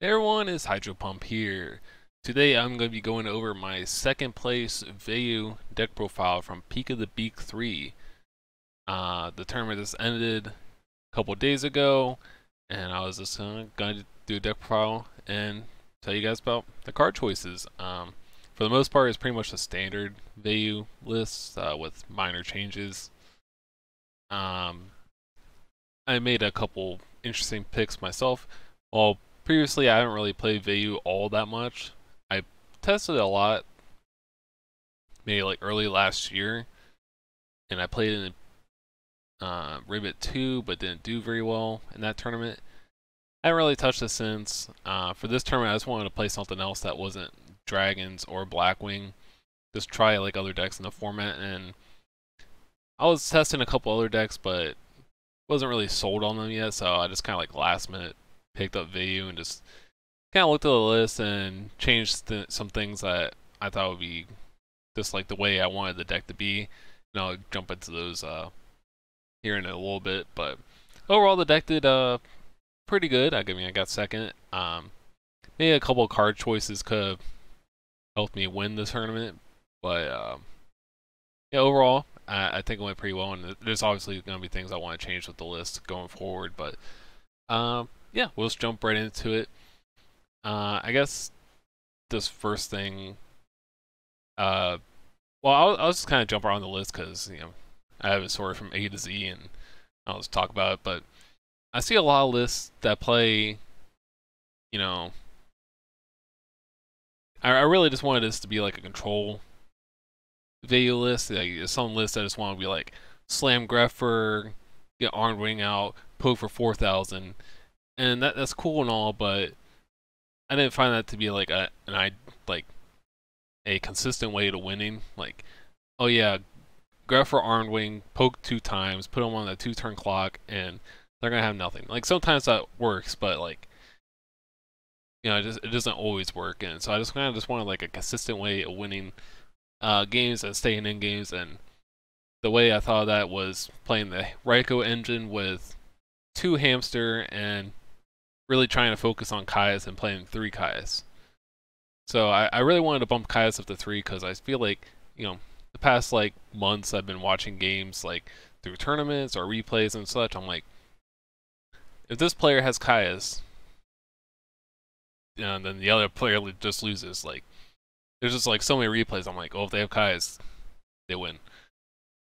Hey everyone, it's Hydro Pump here. Today I'm going to be going over my second place Vayu deck profile from Peak of the Beak 3. The tournament just ended a couple days ago, and I was just going to do a deck profile and tell you guys about the card choices. For the most part, it's pretty much a standard Vayu list with minor changes. I made a couple interesting picks myself. Well, previously I haven't really played Vayu all that much. I tested it a lot, maybe like early last year, and I played in Ribbit 2, but didn't do very well in that tournament. I haven't really touched it since. For this tournament, I just wanted to play something else that wasn't Dragons or Blackwing. Just try like other decks in the format, and I was testing a couple other decks, but wasn't really sold on them yet, so I just kind of like last minute picked up Vayu and just kind of looked at the list and changed some things that I thought would be just like the way I wanted the deck to be. And I'll jump into those here in a little bit, but overall the deck did pretty good. I mean, I got second. Maybe a couple of card choices could have helped me win the tournament, but yeah, overall I think it went pretty well. And there's obviously going to be things I want to change with the list going forward, but yeah, we'll just jump right into it. I guess this first thing, well, I'll just kind of jump around the list because, I have it sorted from A to Z and I'll just talk about it. But I see a lot of lists that play, I really just wanted this to be like a control video list. Like, some lists I just want to be like slam Greffer, get Armed Wing out, poke for 4,000. And that's cool and all, but I didn't find that to be like a consistent way to winning. Like, oh yeah, Greffer Armed Wing, poke 2 times, put them on the 2-turn clock, and they're gonna have nothing. Like, sometimes that works, but like, it doesn't always work. And so I just kind of just wanted like a consistent way of winning games and staying in games. And the way I thought of that was playing the Raikou engine with 2 hamster and really trying to focus on Kaias and playing 3 Kaias. So I really wanted to bump Kaias up to 3 because I feel like, the past like months I've been watching games like through tournaments or replays and such. I'm like, if this player has Kaias, and then the other player just loses. Like, there's just like so many replays. I'm like, oh, if they have Kaias, they win.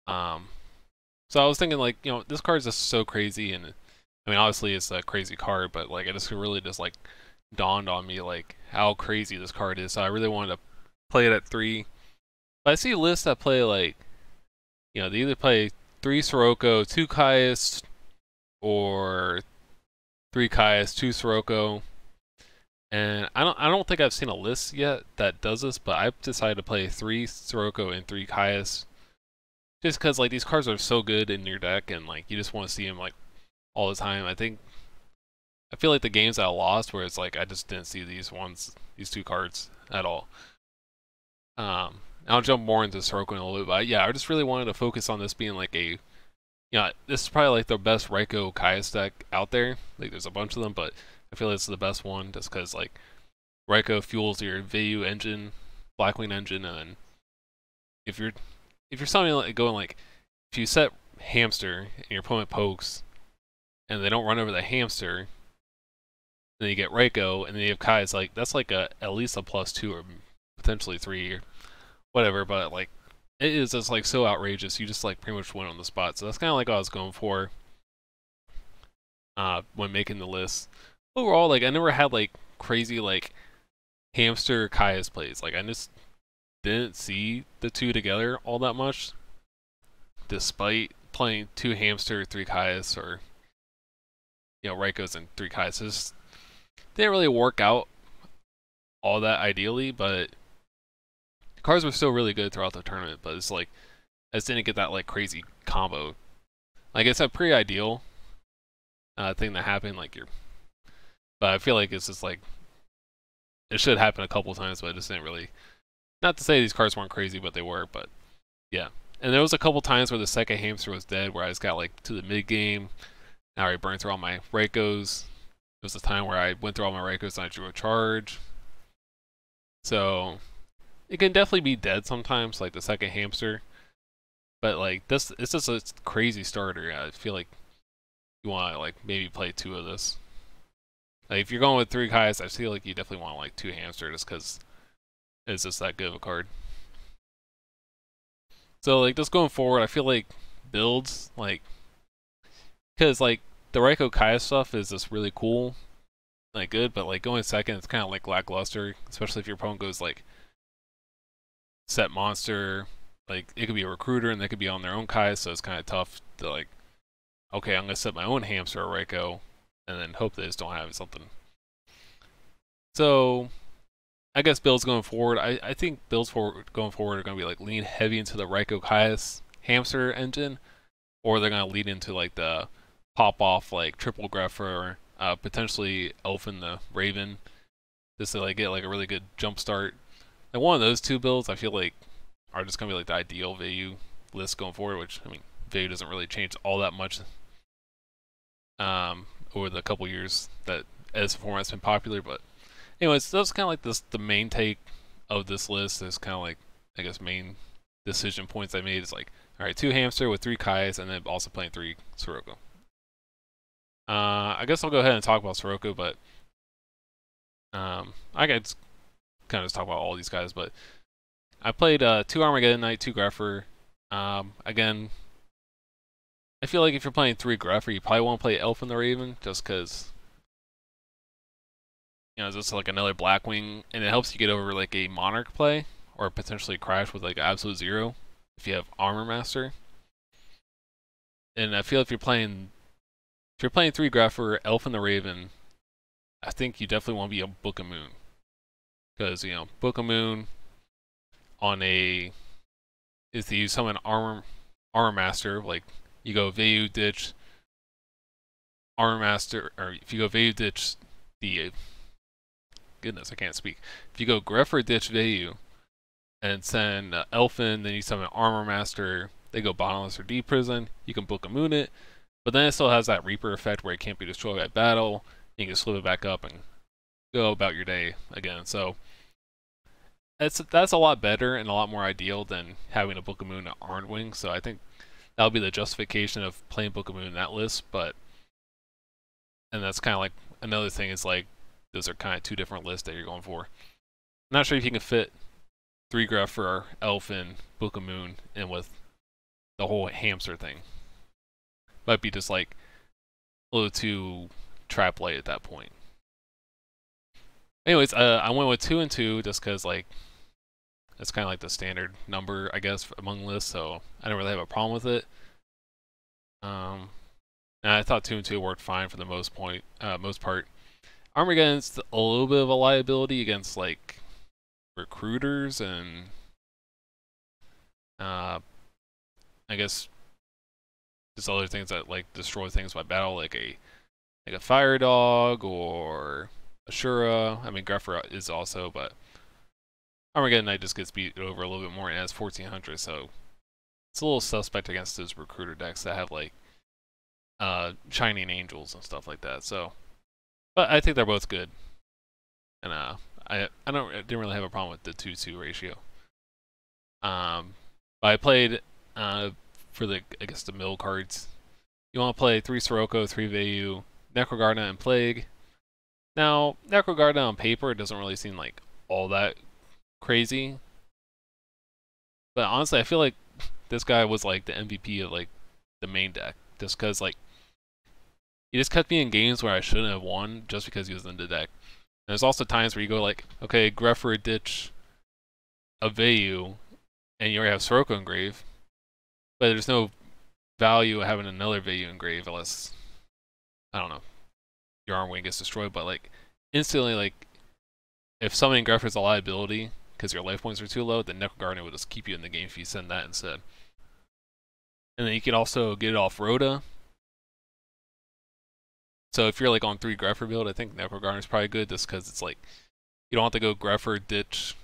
So I was thinking like, this card is just so crazy, and I mean, obviously it's a crazy card, but like, it just really just like dawned on me like how crazy this card is. So I really wanted to play it at 3. But I see lists that play like, they either play 3 Sirocco, 2 Kaias, or 3 Kaias, 2 Sirocco. And I don't think I've seen a list yet that does this, but I've decided to play 3 Sirocco and 3 Kaias. Just because like these cards are so good in your deck, and like you just want to see them like all the time. I feel like the games that I lost where it's like I just didn't see these 2 cards at all. I'll jump more into Sirocco in a little bit, but yeah, I just really wanted to focus on this being like this is probably like the best Raikou Kaias deck out there. Like, there's a bunch of them, but I feel like it's the best one just because like Raikou fuels your Vayu engine, Blackwing engine, and then if you're something like going like, if you set hamster and your opponent pokes and they don't run over the hamster, then you get Raikou, and then you have Kai's, like that's like at least a +2 or potentially 3 or whatever. But like, it is just like so outrageous. You just like pretty much win on the spot. So that's kind of like what I was going for when making the list. Overall, like, I never had like crazy like hamster Kai's plays. Like, I just didn't see the 2 together all that much, despite playing 2 hamster, 3 Kaias, or Raikous and 3 Kaias. It just didn't really work out all that ideally, but the cards were still really good throughout the tournament. But it's like, I just didn't get that like crazy combo. Like, it's a pretty ideal thing that happened. Like, but I feel like it's just like, it should happen a couple times, but it just didn't really. Not to say these cards weren't crazy, but they were. But yeah, and there was a couple times where the second hamster was dead, where I just got like to the mid game. I already burned through all my Raikous, was a time where I went through all my Raikos and I drew a charge. So it can definitely be dead sometimes, like the second hamster. But like this, it's just a crazy starter. I feel like you want to like maybe play 2 of this. Like if you're going with 3 Kais, I feel like you definitely want like 2 hamster just because it's just that good of a card. So like just going forward, I feel like builds like because like the Raiko Kaya stuff is just really cool, like good, but like going second, it's kind of like lackluster, especially if your opponent goes like set monster. Like it could be a recruiter and they could be on their own Kai, so it's kind of tough to like, okay, I'm gonna set my own hamster or Raiko, and then hope they just don't have something. So I guess builds going forward, I think builds going forward are gonna be like lean heavy into the Raiko Kai's hamster engine, or they're gonna lead into like the pop off like triple Greffer, potentially Elfin the Raven, just to like get like a really good jump start. And one of those 2 builds, I feel like, are just gonna be like the ideal Vayu list going forward. Which I mean, Vayu doesn't really change all that much over the couple years that Edison format's been popular. But anyways, that's kind of like the main take of this list. Is kind of like, I guess, main decision points I made is like, all right, 2 hamster with 3 Kais, and then also playing 3 Sirocco. I guess I'll go ahead and talk about Sirocco, but I could kind of just talk about all these guys. But I played 2 Armageddon Knight, 2 Greffer. Again, I feel like if you're playing 3 Greffer, you probably want to play Elf and the Raven, just because, you know, it's just like another Blackwing, and it helps you get over like a Monarch play, or potentially crash with like Absolute Zero if you have Armor Master. And I feel if you're playing 3 Greffer, Elf and the Raven, I think you definitely want to be a Book of Moon. Because, you know, Book of Moon on a is to use summon Armor Master, like you go Vayu ditch Armor Master, or if you go Vayu ditch the goodness, I can't speak. If you go Greffer ditch Vayu and send Elfin, then you summon Armor Master, they go Bottomless or Deep Prison, you can Book of Moon it, but then it still has that Reaper effect where it can't be destroyed by battle. You can slip it back up and go about your day again. So that's a lot better and a lot more ideal than having a Book of Moon and Arnwing. So I think that'll be the justification of playing Book of Moon in that list. But and that's kind of like another thing is like those are kind of 2 different lists that you're going for. I'm not sure if you can fit 3 Greffer, Elfin, Book of Moon in with the whole hamster thing. Might be just like a little too trap light at that point. Anyways, I went with 2 and 2 just because like it's kind of like the standard number, I guess, among lists, so I don't really have a problem with it. And I thought 2 and 2 worked fine for the most part. Armageddon's a little bit of a liability against like recruiters and I guess just other things that like destroy things by battle, like a Fire Dog or Ashura. I mean, Greffer is also, but Armageddon Knight just gets beat over a little bit more and has 1400, so it's a little suspect against those recruiter decks that have like Shining Angels and stuff like that. So, but I think they're both good, and I didn't really have a problem with the 2-2 ratio. But I played for the the mill cards. You want to play 3 Sirocco, 3 Vayu, Necrogarda, and Plague. Now, Necrogarda on paper doesn't really seem like all that crazy, but honestly, I feel like this guy was like the MVP of like the main deck, just because like he just kept me in games where I shouldn't have won just because he was in the deck. And there's also times where you go like, okay, Greffer ditch a Vayu, and you already have Sirocco engrave, but there's no value of having another Vayu engrave unless, I don't know, your Armwing gets destroyed. But like instantly, like if summoning Greffer is a liability because your life points are too low, then Necrogarden will just keep you in the game if you send that instead. And then you can also get it off Rhoda. So if you're like on 3 Greffer build, I think Necrogarden is probably good just because it's like you don't have to go Greffer ditch.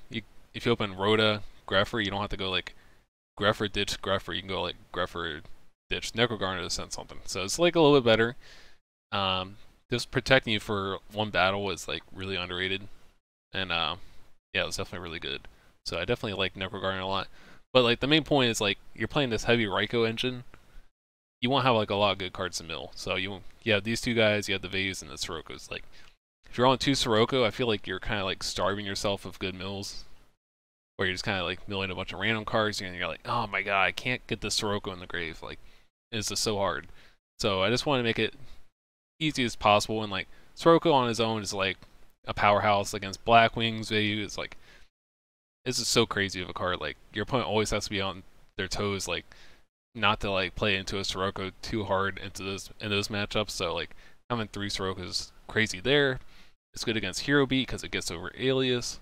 If you open Rhoda Greffer, you don't have to go like Greffer ditch Greffer. You can go like Greffer ditch Necrogarden to send something. So it's like a little bit better. just protecting you for one battle was like really underrated, and yeah, it was definitely really good. So I definitely like Necroguardian a lot. But like the main point is like you're playing this heavy Raikou engine. You won't have like a lot of good cards to mill. So you have these two guys, you have the Vayus and the Sirokus. Like if you're on two Sirocco, I feel like you're kind of like starving yourself of good mills, where you're just kind of like milling a bunch of random cards, and you're like, oh my god, I can't get this Sirocco in the grave. Like it's just so hard. So I just want to make it easy as possible, and like Sirocco on his own is like a powerhouse against Blackwings. Vayu is like, this is so crazy of a card. Like your opponent always has to be on their toes, like not to like play into a Sirocco too hard into those matchups. So like having three Siroccos is crazy there. It's good against Hero Beat because it gets over Alias.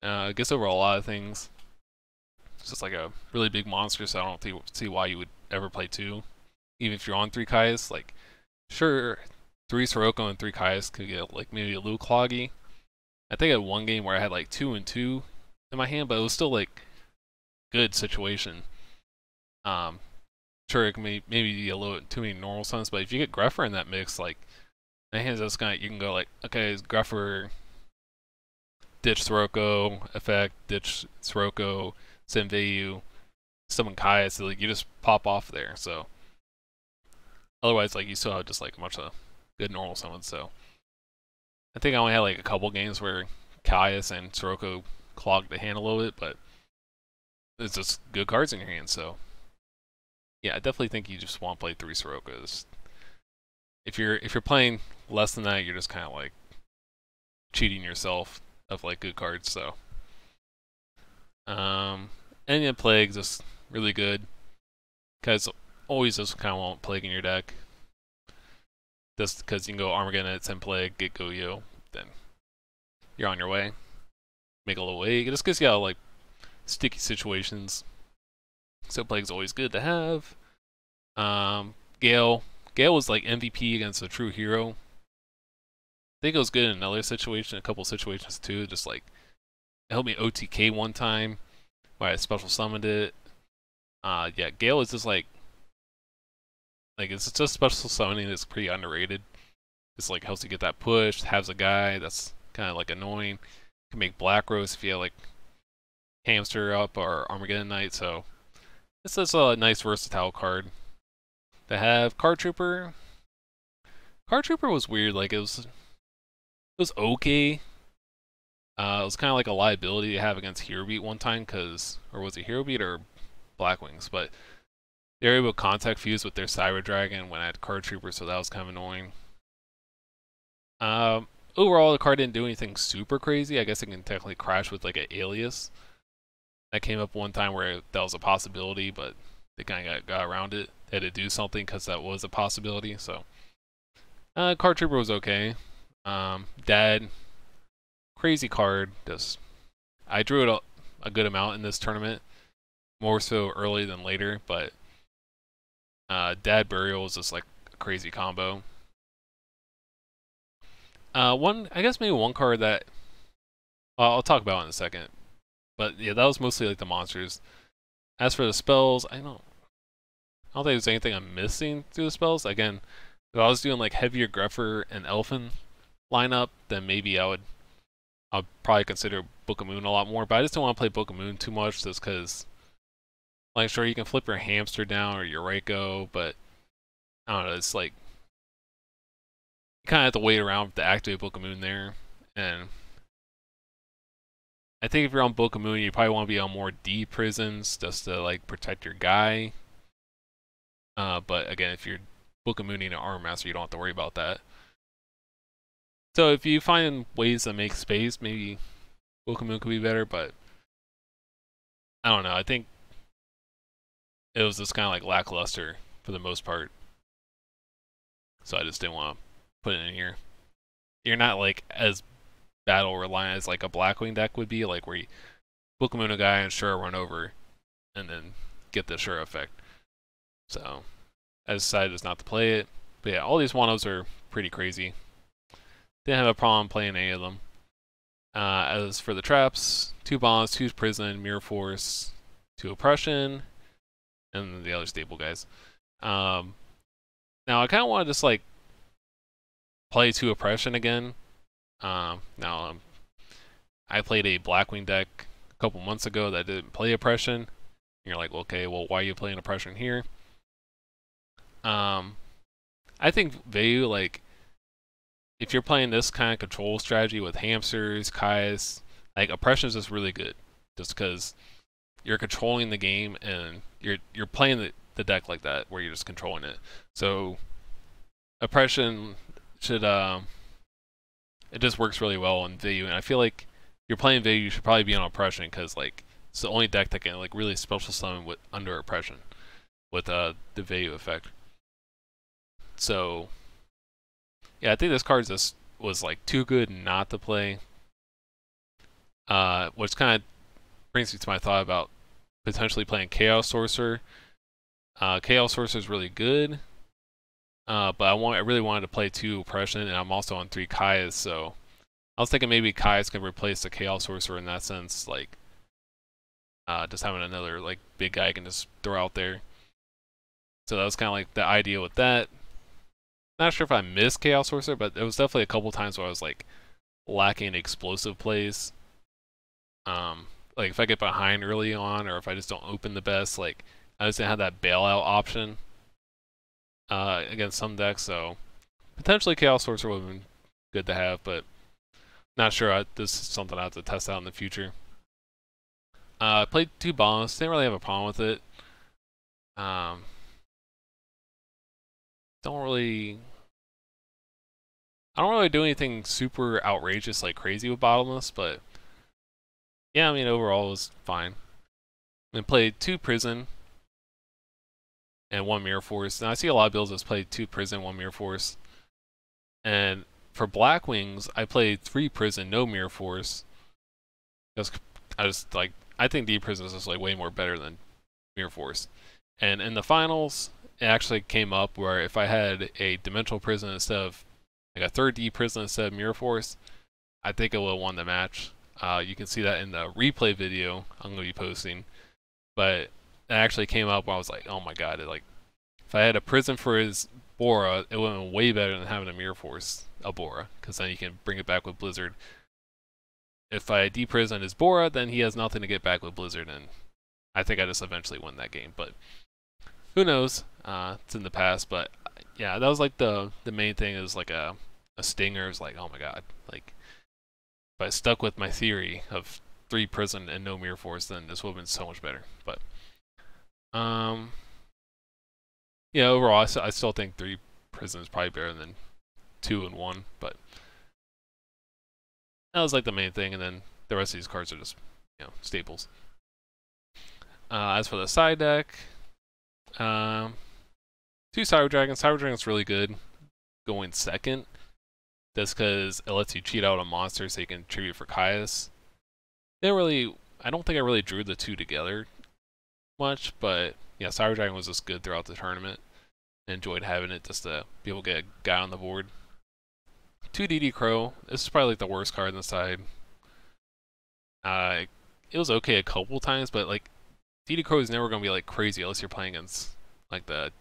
It gets over a lot of things. It's just like a really big monster, so I don't see why you would ever play two. Even if you're on three Kais, like sure, three Sirocco and three Kais could get like maybe a little cloggy. I think I had one game where I had like 2 and 2 in my hand, but it was still like good situation. Sure, it can maybe be a little too many normal suns, but if you get Gruffer in that mix, like that hand's just kind of, you can go like, okay, Gruffer, ditch Sirocco, effect, ditch Sirocco, send Vayu, summon Kaya, so like you just pop off there. So otherwise, like you still have just like a bunch of good normal summons. So I think I only had like a couple games where Caius and Sirocco clogged the hand a little bit, but it's just good cards in your hand. So yeah, I definitely think you just want to play three Siroccos. If you're playing less than that, you're just kind of like cheating yourself of like good cards. So and yeah, Plague just really good because always just kind of want Plague in your deck. Just because you can go Armageddon at 10 Plague, get Goyo, then you're on your way. Make a little way. It just gets you out of like sticky situations. So Plague's always good to have. Gale was like MVP against a true hero. I think it was good in another situation, a couple situations too. Just like it helped me OTK one time where I special summoned it. Yeah, Gale is just like it's just special summoning that's pretty underrated. It's like helps you get that push, has a guy that's kind of like annoying. You can make Black Rose if you have like Hamster up or Armageddon Knight, so it's just a nice versatile card to have. Card Trooper was weird. Like it was okay. It was kind of like a liability to have against Hero Beat one time, or was it Hero Beat or Blackwings? But they were able to contact fuse with their Cyber Dragon when I had Card Trooper, so that was kind of annoying. Overall, the card didn't do anything super crazy. I guess it can technically crash with like an Alias. That came up one time where that was a possibility, but they kind of got around it. They had to do something because that was a possibility. So, Card Trooper was okay. Dad, crazy card. I drew it a good amount in this tournament, more so early than later. But Dad Burial was just like a crazy combo. I guess maybe one card that I'll talk about in a second. But yeah, that was mostly like the monsters. As for the spells, I don't think there's anything I'm missing through the spells. Again, if I was doing like heavier Gruffer and Elfin lineup, then maybe I'd probably consider Book of Moon a lot more. But I just don't want to play Book of Moon too much, just because, like, sure you can flip your Hamster down or your Raikou, but I don't know. It's like you kind of have to wait around to activate Book of Moon there, and I think if you're on Book of Moon, you probably want to be on more D prisons just to like protect your guy. But again, if you're Book of Mooning an Armor Master, you don't have to worry about that. So if you find ways to make space, maybe Book of Moon could be better, but I don't know. I think it was just kind of like lackluster for the most part. So I just didn't want to put it in here. You're not like as battle reliant as like a Blackwing deck would be, like where you Book of Moon a guy and sure run over and then get the sure effect. So I decided just not to play it. But yeah, all these one-ups are pretty crazy. Didn't have a problem playing any of them. As for the traps, 2 bonds, 2 prison, mirror force, 2 oppression, and the other stable guys. Now I kind of want to just like play 2 oppression again. Now I played a Blackwing deck a couple months ago that didn't play oppression. And you're like, well, okay, well, why are you playing oppression here? I think Vayu, like, if you're playing this kind of control strategy with hamsters, Kais, like oppression is just really good, just because you're controlling the game and you're playing the deck like that, where you're just controlling it. So oppression should it just works really well in Vayu, and I feel like if you're playing Vayu, you should probably be on oppression because like it's the only deck that can like really special summon with under oppression with the Vayu effect. So yeah, I think this card just was like too good not to play. Which kind of brings me to my thought about potentially playing Chaos Sorcerer. Chaos Sorcerer is really good, but I really wanted to play 2 oppression, and I'm also on 3 Kai's, so I was thinking maybe Kai's can replace the Chaos Sorcerer in that sense, like just having another like big guy I can just throw out there. So that was kind of like the idea with that. Not sure if I missed Chaos Sorcerer, but there was definitely a couple times where I was like lacking explosive plays. Like if I get behind early on, or if I just don't open the best, like I just didn't have that bailout option against some decks. So potentially Chaos Sorcerer would have been good to have, but not sure. This is something I have to test out in the future. Played 2 bombs. Didn't really have a problem with it. I don't really do anything super outrageous like crazy with Bottomless, but yeah, I mean overall it was fine. And played 2 Prison and 1 Mirror Force. Now I see a lot of builds that play 2 Prison, 1 Mirror Force. And for Black Wings, I played 3 Prison, no Mirror Force. Because I think D Prison is just like way more better than Mirror Force. And in the finals, it actually came up where if I had a Dimensional Prison instead of like a 3rd D Prison instead of Mirror Force, I think it would have won the match. You can see that in the replay video I'm going to be posting. But it actually came up where I was like, oh my god, if I had a Prison for his Bora, it would have been way better than having a Mirror Force a Bora, because then you can bring it back with Blizzard. If I de-prison his Bora, then he has nothing to get back with Blizzard, and I think I just eventually win that game. But who knows? It's in the past, but yeah, that was like the main thing is like a stinger. Is like, oh my god, like if I stuck with my theory of 3 Prison and no Mirror Force, then this would have been so much better. But yeah, overall, I still think 3 Prison is probably better than 2 and 1, but that was like the main thing, and then the rest of these cards are just, staples. As for the side deck, 2 Cyber Dragons. Cyber Dragon's really good going second, just because it lets you cheat out a monster so you can tribute for Caius. I don't think I really drew the 2 together much, but yeah, Cyber Dragon was just good throughout the tournament. I enjoyed having it just to be able to get a guy on the board. 2 DD Crow. This is probably like the worst card on the side. It was okay a couple times, but like DD Crow is never gonna be like crazy unless you're playing against like the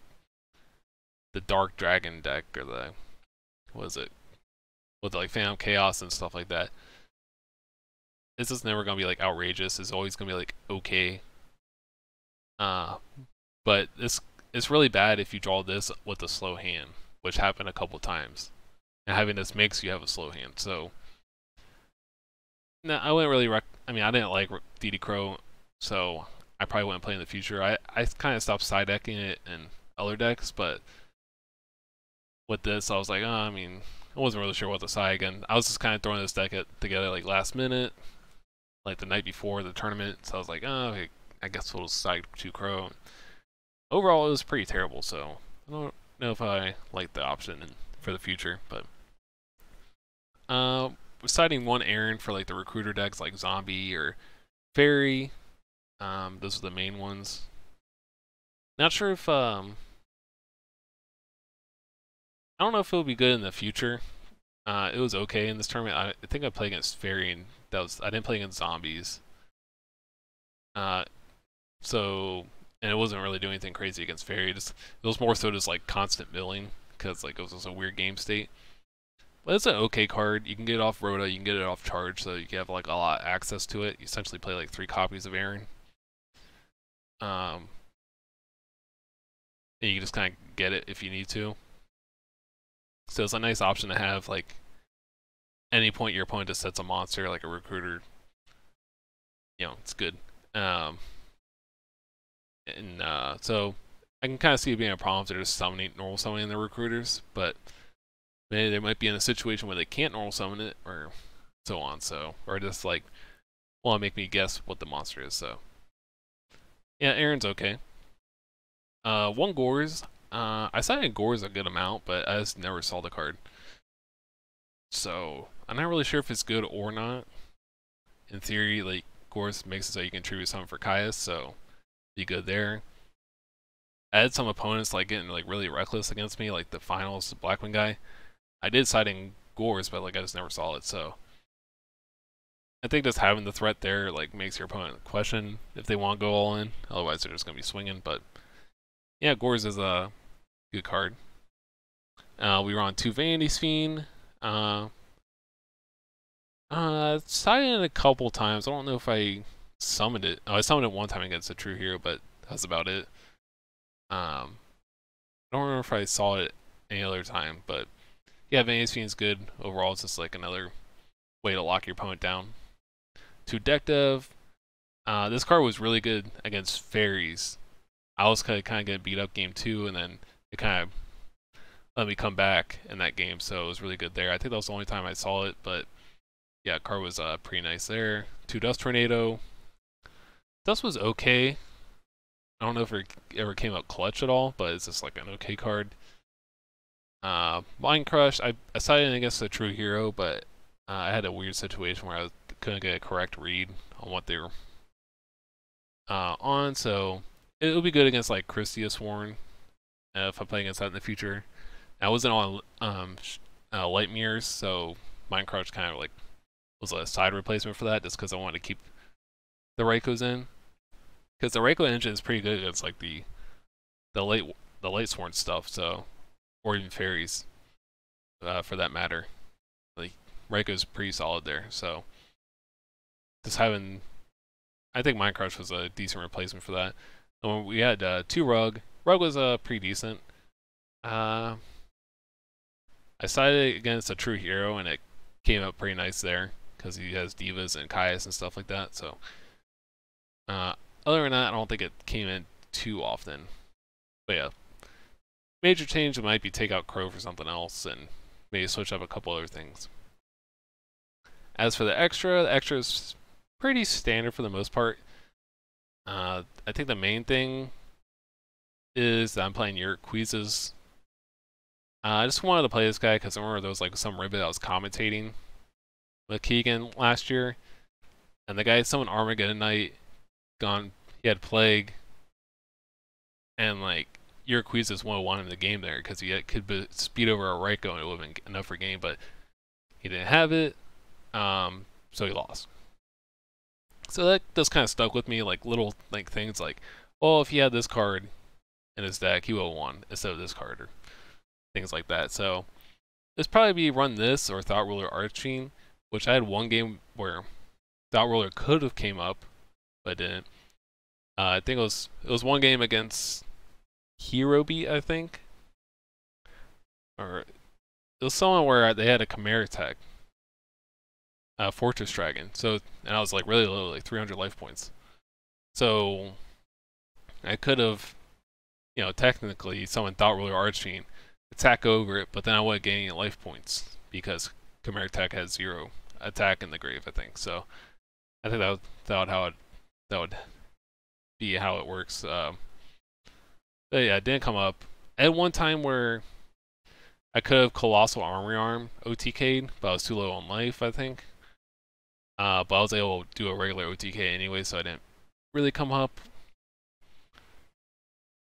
Dark Dragon deck or the with like Phantom Chaos and stuff like that. It's just never gonna be like outrageous. It's always gonna be like okay. But it's really bad if you draw this with a slow hand, which happened a couple times. And having this makes you have a slow hand. So no, I wouldn't really I didn't like DD Crow, so I probably wouldn't play in the future. I kind of stopped side decking it in other decks, but with this, I was like, I wasn't really sure what to side again. I was just kind of throwing this deck together like last minute, like the night before the tournament. So I was like, okay, I guess we'll side 2 Crow. Overall, it was pretty terrible, so I don't know if I like the option for the future, but siding 1 Aaron for like the recruiter decks like Zombie or Fairy. Those are the main ones. Not sure if I don't know if it'll be good in the future. It was okay in this tournament. I think I played against Fairy, and I didn't play against Zombies. And it wasn't really doing anything crazy against Fairy. It was more so just like constant milling because like it was just a weird game state. But it's an okay card. You can get it off Rhoda, you can get it off Charge, so you can have like a lot of access to it. You essentially play like 3 copies of Aaron. And you can just kind of get it if you need to. So it's a nice option to have, like, any point your opponent just sets a monster, like a recruiter. It's good. So I can kind of see it being a problem if they're just normal summoning the recruiters, but maybe they might be in a situation where they can't normal summon it, or so on. So, or just like want to make me guess what the monster is. So, yeah, Aaron's okay. One Gores. I cited Gores a good amount, but I just never saw the card. So I'm not really sure if it's good or not. In theory, like, Gores makes it so you can tribute something for Caius, so be good there. I had some opponents like getting like really reckless against me, like the finals, the Blackman guy. I did citing Gores, but like I just never saw it, so I think just having the threat there like makes your opponent question if they want to go all in. Otherwise, they're just gonna be swinging. But yeah, Gores is a good card. We were on 2 Vanity's Fiend. Cited it a couple times. I don't know if I summoned it. Oh, I summoned it one time against a True Hero, but that's about it. I don't remember if I saw it any other time, but yeah, Vanity's Fiend's good. Overall, it's just like another way to lock your opponent down. 2 Deck Dev. This card was really good against Fairies. I was kind of getting beat up game 2, and then it kind of let me come back in that game, so it was really good there. I think that was the only time I saw it, but yeah, card was pretty nice there. 2 Dust Tornado. Dust was okay. I don't know if it ever came out clutch at all, but it's just like an okay card. Mind Crush. I sided against the True Hero, but I had a weird situation where I couldn't get a correct read on what they were on, so it'll be good against like Christia Sworn if I play against that in the future. I wasn't on Light Mirrors, so Mind Crush kind of like was a side replacement for that, just because I wanted to keep the Raikos in. Because the Raiko engine is pretty good against like the light sworn stuff, so, or even fairies, for that matter. Like Raiko's pretty solid there, so just having, I think Mind Crush was a decent replacement for that. And when we had 2 Rug. Rug was pretty decent. I sided against a True Hero, and it came out pretty nice there because he has Divas and Caius and stuff like that. So, other than that, I don't think it came in too often. But yeah, major change might be take out Crow for something else and maybe switch up a couple other things. As for the extra is pretty standard for the most part. I think the main thing is that I'm playing Urquiza's. I just wanted to play this guy because I remember there was like some ribbit I was commentating with Keegan last year, and the guy summoned Armageddon Knight, he had Plague, and like Urquiza's 101 in the game there because he could speed over a Raiko and it would have been enough for game, but he didn't have it, so he lost. So that just kind of stuck with me, like little like things like, oh, if he had this card in his deck, he would have won instead of this card, or things like that. So this probably be run this or Thought Ruler Archfiend, which I had one game where Thought Ruler could have came up, but didn't. I think it was one game against Hero Beat, I think, or it was someone where they had a Chimera Tech, Fortress Dragon. So, and I was like really low, like 300 life points. So I could have, technically summoned Thought Ruler Archfiend, attack over it, but then I wouldn't gain any life points because Chimera Tech has 0 attack in the grave, I think. So I think that would be how it works. But yeah, it didn't come up. I had one time where I could have Colossal Armory Arm OTK'd, but I was too low on life, I think. But I was able to do a regular OTK anyway, so I didn't really come up.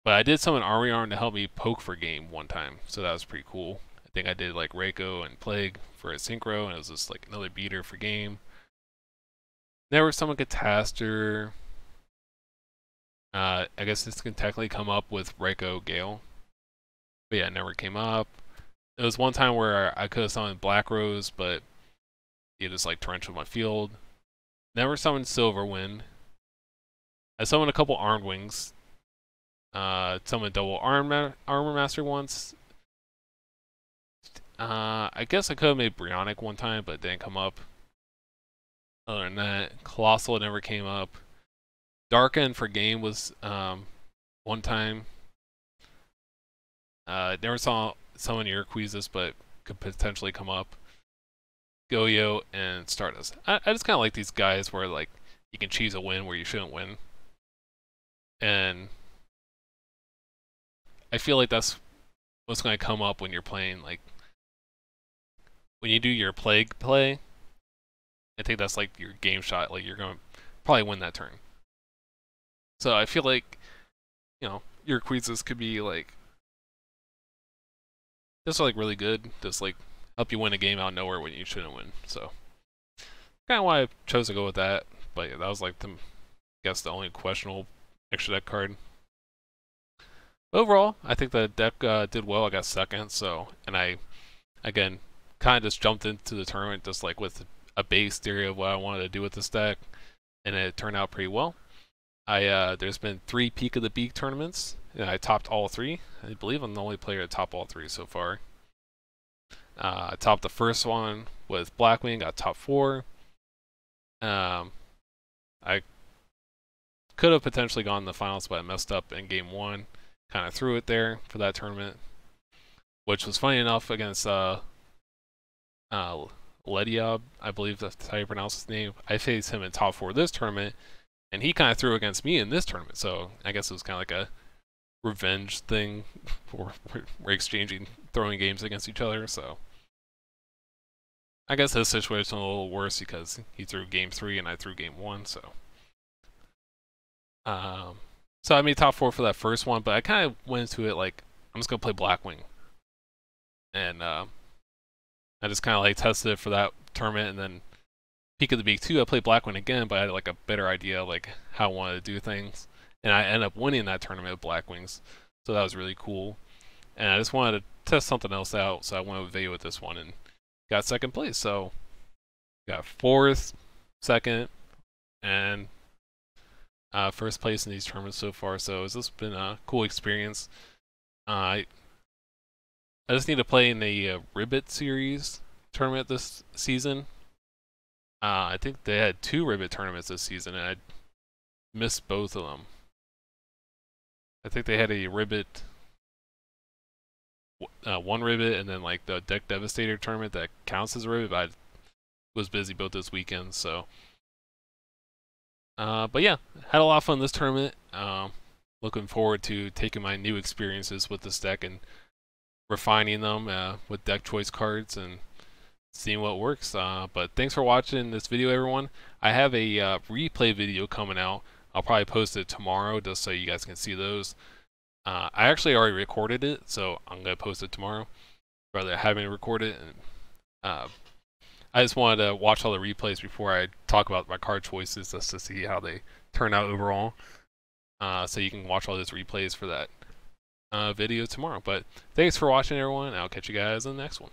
But I did summon Armory Arm to help me poke for game one time, so that was pretty cool. I think I did like Raiko and Plague for a synchro, and it was just like another beater for game. Never summoned Catastor. I guess this can technically come up with Raiko Gale. But yeah, it never came up. It was one time where I could have summoned Black Rose, but he just like torrential my field. Never summoned Silverwind. I summoned a couple Armed Wings. Summoned double Armor Master once. I guess I could have made Brionic one time, but it didn't come up. Other than that, Colossal never came up. Dark End for game was one time. Never saw summon Iroquoises, but could potentially come up. Goyo and Stardust. I just kind of like these guys where like you can choose a win where you shouldn't win, and I feel like that's what's going to come up when you're playing. Like when you do your plague play, I think that's like your game shot. Like you're going to probably win that turn. So I feel like, you know, your quizzes could be like just like really good, just like help you win a game out of nowhere when you shouldn't win. So kind of why I chose to go with that. But yeah, that was like I guess the only questionable extra deck card. Overall, I think the deck did well. I got second, so, and I again kind of just jumped into the tournament just like with a base theory of what I wanted to do with this deck, and it turned out pretty well. There's been 3 Peak of the Beak tournaments, and I topped all 3. I believe I'm the only player to top all 3 so far. I topped the first one with Blackwing, got top 4. I could have potentially gone in the finals, but I messed up in game 1. Kind of threw it there for that tournament, which was funny enough against Lediob, I believe that's how you pronounce his name. I faced him in top 4 this tournament, and he kind of threw against me in this tournament. So I guess it was kind of like a revenge thing. We're exchanging throwing games against each other. So I guess his situation was a little worse because he threw game 3 and I threw game 1. So I made top 4 for that first one, but I kind of went into it like I'm just gonna play Blackwing, and I just kind of like tested it for that tournament, and then Peak of the Beak 2, I played Blackwing again, but I had like a better idea like how I wanted to do things, and I ended up winning that tournament with Blackwings, so that was really cool. And I just wanted to test something else out, so I went with Vayu with this one and got second place. So got 4th, 2nd, and first place in these tournaments so far. So it's just been a cool experience. I just need to play in the Ribbit series tournament this season. I think they had 2 Ribbit tournaments this season, and I missed both of them. I think they had a Ribbit, 1 Ribbit, and then like the Deck Devastator tournament that counts as a Ribbit, but I was busy both those weekends, so. But yeah, had a lot of fun this tournament. Looking forward to taking my new experiences with this deck and refining them with deck choice cards and seeing what works. But thanks for watching this video, everyone. I have a replay video coming out. I'll probably post it tomorrow just so you guys can see those. I actually already recorded it, so I'm going to post it tomorrow rather than having to record it. And, I just wanted to watch all the replays before I talk about my card choices just to see how they turn out overall. So you can watch all those replays for that video tomorrow. But thanks for watching, everyone. I'll catch you guys in the next one.